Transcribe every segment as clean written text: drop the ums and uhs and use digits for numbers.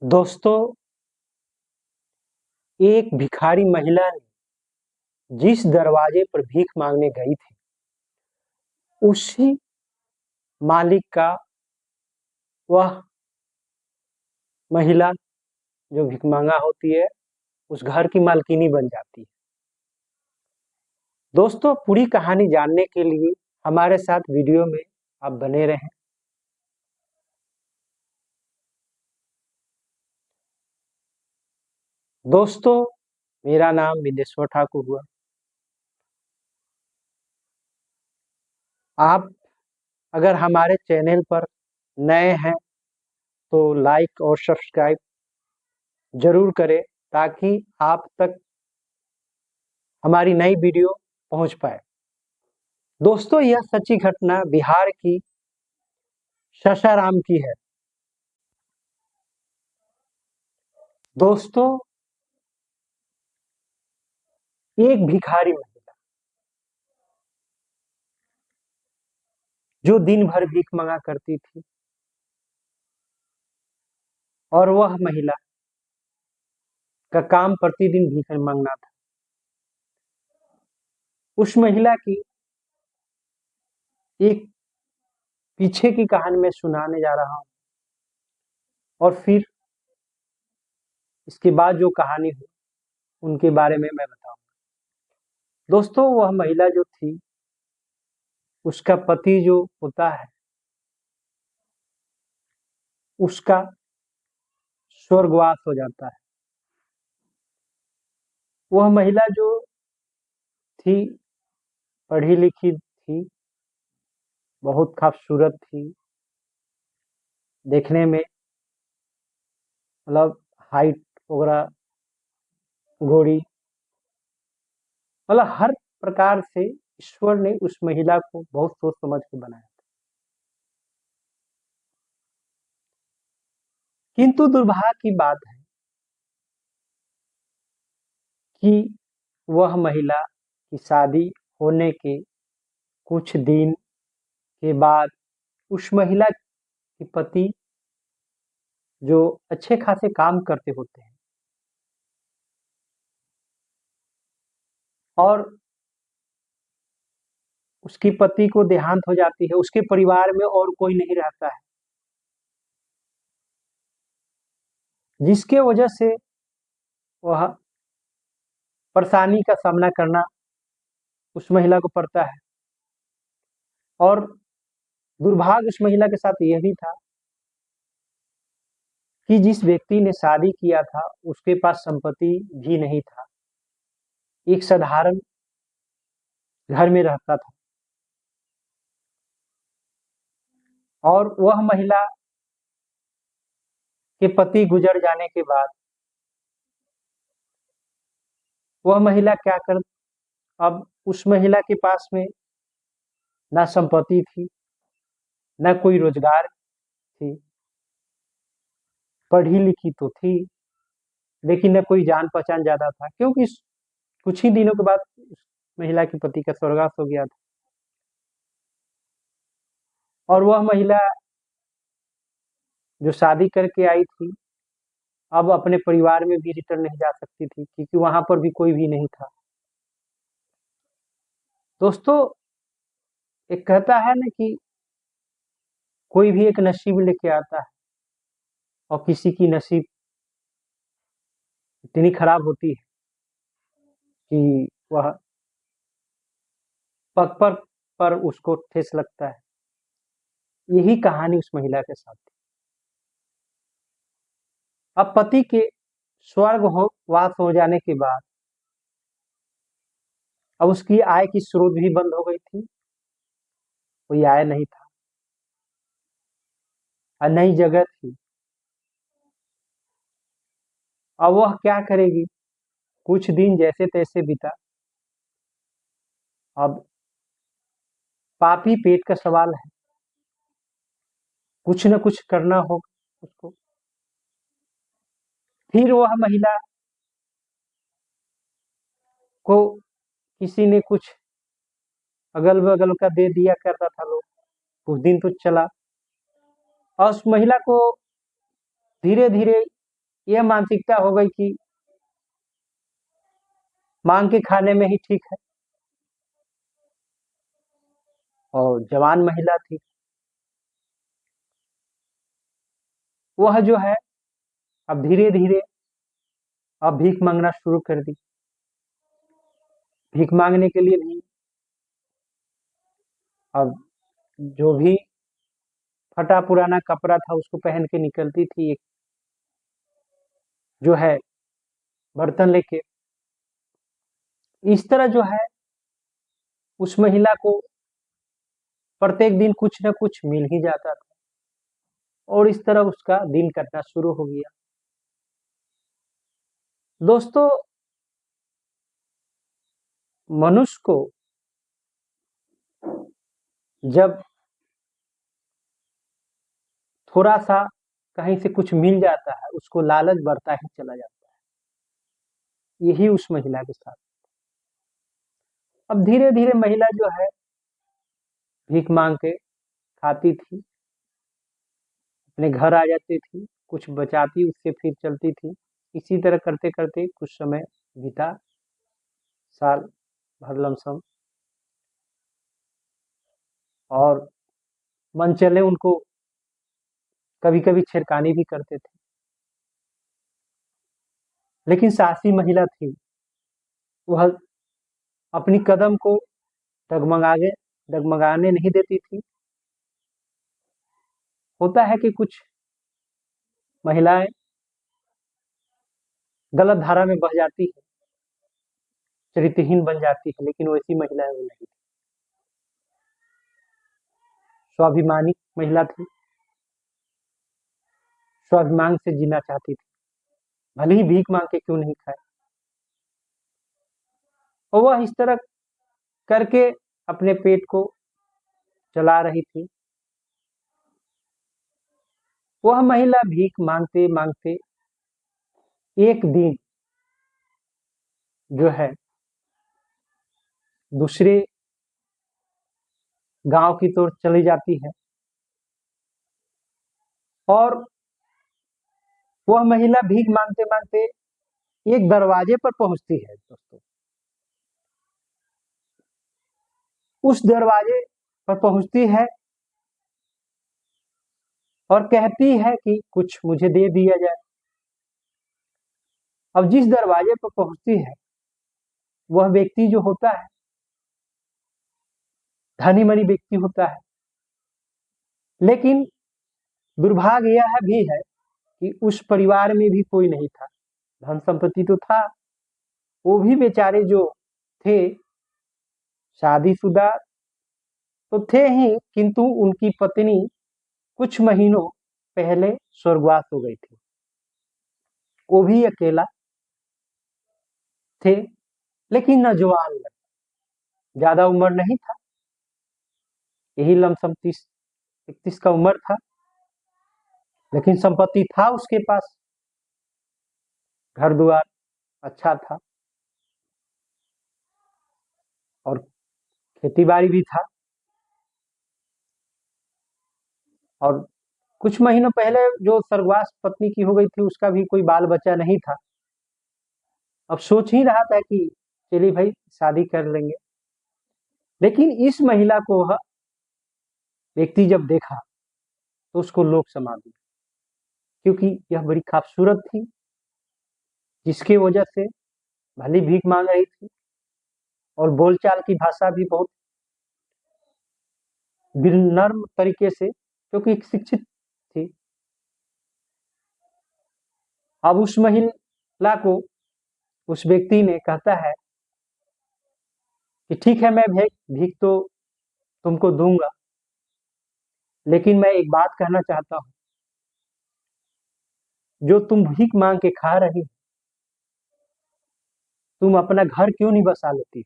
दोस्तों, एक भिखारी महिला ने जिस दरवाजे पर भीख मांगने गई थी, उसी मालिक का वह महिला जो भिखमंगा होती है, उस घर की मालकिनी बन जाती है। दोस्तों, पूरी कहानी जानने के लिए हमारे साथ वीडियो में आप बने रहें। दोस्तों, मेरा नाम बिंदेश्वर ठाकुर हुआ। आप अगर हमारे चैनल पर नए हैं तो लाइक और सब्सक्राइब जरूर करें ताकि आप तक हमारी नई वीडियो पहुंच पाए। दोस्तों, यह सच्ची घटना बिहार की सासाराम की है। दोस्तों, एक भिखारी महिला जो दिन भर भीख मांगा करती थी और वह महिला का काम प्रतिदिन भीख मांगना था। उस महिला की एक पीछे की कहानी मैं सुनाने जा रहा हूं और फिर इसके बाद जो कहानी हुई उनके बारे में मैं बताऊंगा। दोस्तों, वह महिला जो थी, उसका पति जो होता है, उसका स्वर्गवास हो जाता है। वह महिला जो थी, पढ़ी लिखी थी, बहुत खूबसूरत थी, देखने में मतलब हाइट वगैरह, गोरी, मतलब हर प्रकार से ईश्वर ने उस महिला को बहुत सोच समझ के बनाया था। किंतु दुर्भाग्य की बात है कि वह महिला की शादी होने के कुछ दिन के बाद उस महिला के पति जो अच्छे खासे काम करते होते हैं और उसकी पति को देहांत हो जाती है, उसके परिवार में और कोई नहीं रहता है, जिसके वजह से वह परेशानी का सामना करना उस महिला को पड़ता है। और दुर्भाग्य उस महिला के साथ यह भी था कि जिस व्यक्ति ने शादी किया था उसके पास संपत्ति भी नहीं था, एक साधारण घर में रहता था। और वह महिला के पति गुजर जाने के बाद वह महिला क्या कर, अब उस महिला के पास में ना संपत्ति थी, ना कोई रोजगार थी, पढ़ी लिखी तो थी लेकिन न कोई जान पहचान ज्यादा था, क्योंकि कुछ ही दिनों के बाद उस महिला के पति का स्वर्गवास हो गया था। और वह महिला जो शादी करके आई थी, अब अपने परिवार में भी रिटर्न नहीं जा सकती थी क्योंकि वहां पर भी कोई भी नहीं था। दोस्तों, एक कहता है ना कि कोई भी एक नसीब लेके आता है और किसी की नसीब इतनी खराब होती है कि वह पग पर उसको ठेस लगता है। यही कहानी उस महिला के साथ थी। अब पति के स्वर्ग हो वास हो जाने के बाद अब उसकी आय की स्रोत भी बंद हो गई थी, कोई आय नहीं था और नई जगह थी। अब वह क्या करेगी? कुछ दिन जैसे तैसे बीता। अब पापी पेट का सवाल है, कुछ न कुछ करना होगा उसको। फिर वह महिला को किसी ने कुछ अगल बगल का दे दिया करता था लोग, कुछ दिन तो चला और उस महिला को धीरे धीरे यह मानसिकता हो गई कि मांग के खाने में ही ठीक है। और जवान महिला थी, वह जो है अब धीरे धीरे अब भीख मांगना शुरू कर दी। भीख मांगने के लिए भी अब जो भी फटा पुराना कपड़ा था उसको पहन के निकलती थी, एक जो है बर्तन लेके। इस तरह जो है उस महिला को प्रत्येक दिन कुछ न कुछ मिल ही जाता था, और इस तरह उसका दिन कटना शुरू हो गया। दोस्तों, मनुष्य को जब थोड़ा सा कहीं से कुछ मिल जाता है, उसको लालच बढ़ता ही चला जाता है। यही उस महिला के साथ। अब धीरे धीरे महिला जो है भीख मांग के खाती थी, अपने घर आ जाती थी, कुछ बचाती उससे फिर चलती थी। इसी तरह करते करते कुछ समय बीता, साल भर लमसम, और मन चले उनको कभी कभी छेड़खानी भी करते थे। लेकिन साहसी महिला थी, वह अपनी कदम को डगमगाने डगमगाने नहीं देती थी। होता है कि कुछ महिलाएं गलत धारा में बह जाती है, चरित्रहीन बन जाती है, लेकिन वैसी महिलाएं वो नहीं। स्वाभिमानी महिला थी, स्वाभिमान से जीना चाहती थी, भले ही भीख मांग के क्यों नहीं खाए। और वह इस तरह करके अपने पेट को चला रही थी। वह महिला भीख मांगते मांगते एक दिन जो है दूसरे गांव की तरफ चली जाती है, और वह महिला भीख मांगते मांगते एक दरवाजे पर पहुंचती है। दोस्तों, उस दरवाजे पर पहुंचती है और कहती है कि कुछ मुझे दे दिया जाए। अब जिस दरवाजे पर पहुंचती है वह व्यक्ति जो होता है धनी मनी व्यक्ति होता है, लेकिन दुर्भाग्य यह भी है कि उस परिवार में भी कोई नहीं था। धन संपत्ति तो था, वो भी बेचारे जो थे शादीशुदा तो थे ही, किंतु उनकी पत्नी कुछ महीनों पहले स्वर्गवास हो गई थी। वो भी अकेला थे, लेकिन नौजवान लड़का, ज्यादा उम्र नहीं था, यही लमसम 30-31 का उम्र था। लेकिन संपत्ति था उसके पास, घर द्वार अच्छा था, और खेती बाड़ी भी था। और कुछ महीनों पहले जो स्वर्गवास पत्नी की हो गई थी उसका भी कोई बाल बच्चा नहीं था। अब सोच ही रहा था कि चलिए भाई शादी कर लेंगे। लेकिन इस महिला को वह व्यक्ति जब देखा तो उसको लोभ समा दिया, क्योंकि यह बड़ी खूबसूरत थी, जिसकी वजह से भली भीख मांग रही थी और बोलचाल की भाषा भी बहुत नर्म तरीके से, क्योंकि एक शिक्षित थी। अब उस महिला को उस व्यक्ति ने कहता है कि ठीक है, मैं भीख भीख तो तुमको दूंगा, लेकिन मैं एक बात कहना चाहता हूँ, जो तुम भीख मांग के खा रही हो, तुम अपना घर क्यों नहीं बसा लेती?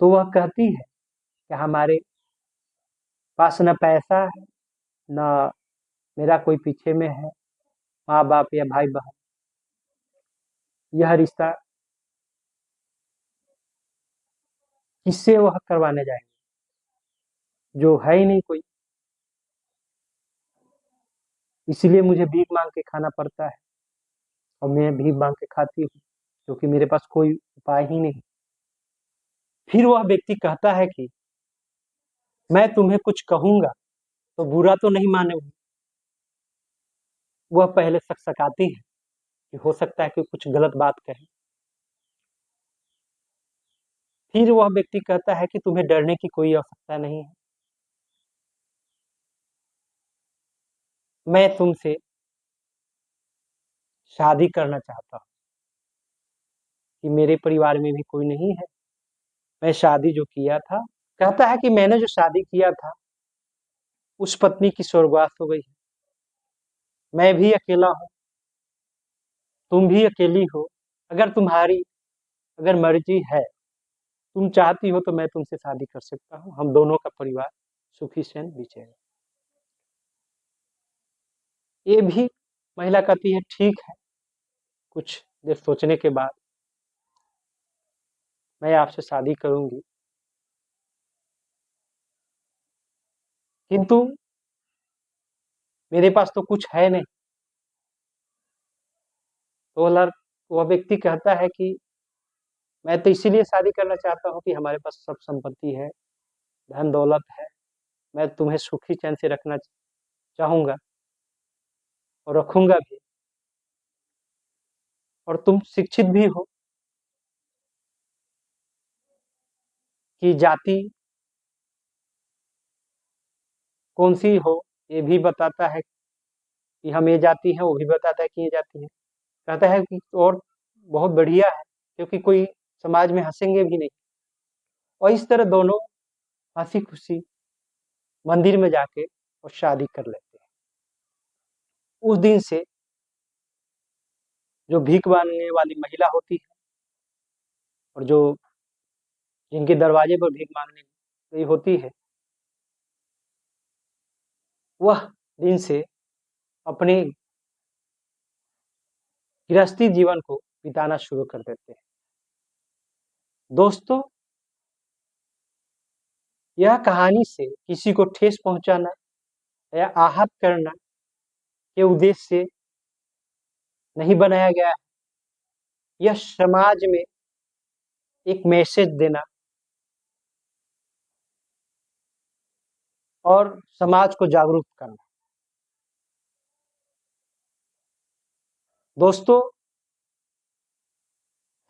तो वह कहती है कि हमारे पास न पैसा है, न मेरा कोई पीछे में है, माँ बाप या भाई बहन। यह रिश्ता किससे वह करवाने जाएंगे, जो है ही नहीं कोई। इसीलिए मुझे भीख मांग के खाना पड़ता है और मैं भीख मांग के खाती हूँ क्योंकि मेरे पास कोई उपाय ही नहीं। फिर वह व्यक्ति कहता है कि मैं तुम्हें कुछ कहूंगा तो बुरा तो नहीं मानोगे। वह पहले सकसकाती है कि हो सकता है कि कुछ गलत बात कहे। फिर वह व्यक्ति कहता है कि तुम्हें डरने की कोई आवश्यकता नहीं है, मैं तुमसे शादी करना चाहता हूँ कि मेरे परिवार में भी कोई नहीं है। मैं शादी जो किया था, कहता है कि मैंने जो शादी किया था उस पत्नी की स्वर्गवास हो गई है। मैं भी अकेला हूँ, तुम भी अकेली हो। अगर तुम्हारी अगर मर्जी है, तुम चाहती हो तो मैं तुमसे शादी कर सकता हूँ, हम दोनों का परिवार सुखी सैन बिछेगा। ये भी महिला कहती है ठीक है। कुछ देर सोचने के बाद मैं आपसे शादी करूंगी, किंतु मेरे पास तो कुछ है नहीं। तो वह व्यक्ति कहता है कि मैं तो इसीलिए शादी करना चाहता हूँ कि हमारे पास सब संपत्ति है, धन दौलत है, मैं तुम्हें सुखी चैन से रखना चाहूंगा और रखूंगा भी। और तुम शिक्षित भी हो कि जाति कौन सी हो ये भी बताता है कि हम ये जाति है, वो भी बताता है कि ये जाति है। कहता है कि और बहुत बढ़िया है क्योंकि कोई समाज में हंसेंगे भी नहीं। और इस तरह दोनों हंसी खुशी मंदिर में जाके और शादी कर लेते हैं। उस दिन से जो भीख मांगने वाली महिला होती है और जो जिनके दरवाजे पर भीख मांगने गई होती है, वह दिन से अपने गृहस्थी जीवन को बिताना शुरू कर देते हैं। दोस्तों, यह कहानी से किसी को ठेस पहुंचाना या आहत करना के उद्देश्य से नहीं बनाया गया है। यह समाज में एक मैसेज देना और समाज को जागरूक करना। दोस्तों,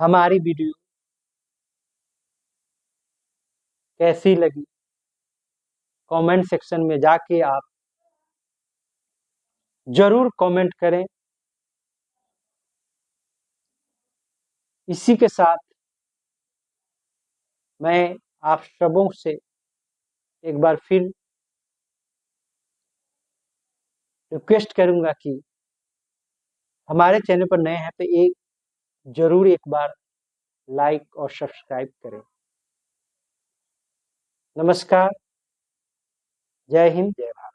हमारी वीडियो कैसी लगी कमेंट सेक्शन में जाके आप जरूर कमेंट करें। इसी के साथ मैं आप सबों से एक बार फिर रिक्वेस्ट करूंगा कि हमारे चैनल पर नए हैं तो एक जरूर एक बार लाइक और सब्सक्राइब करें। नमस्कार, जय हिंद, जय भारत।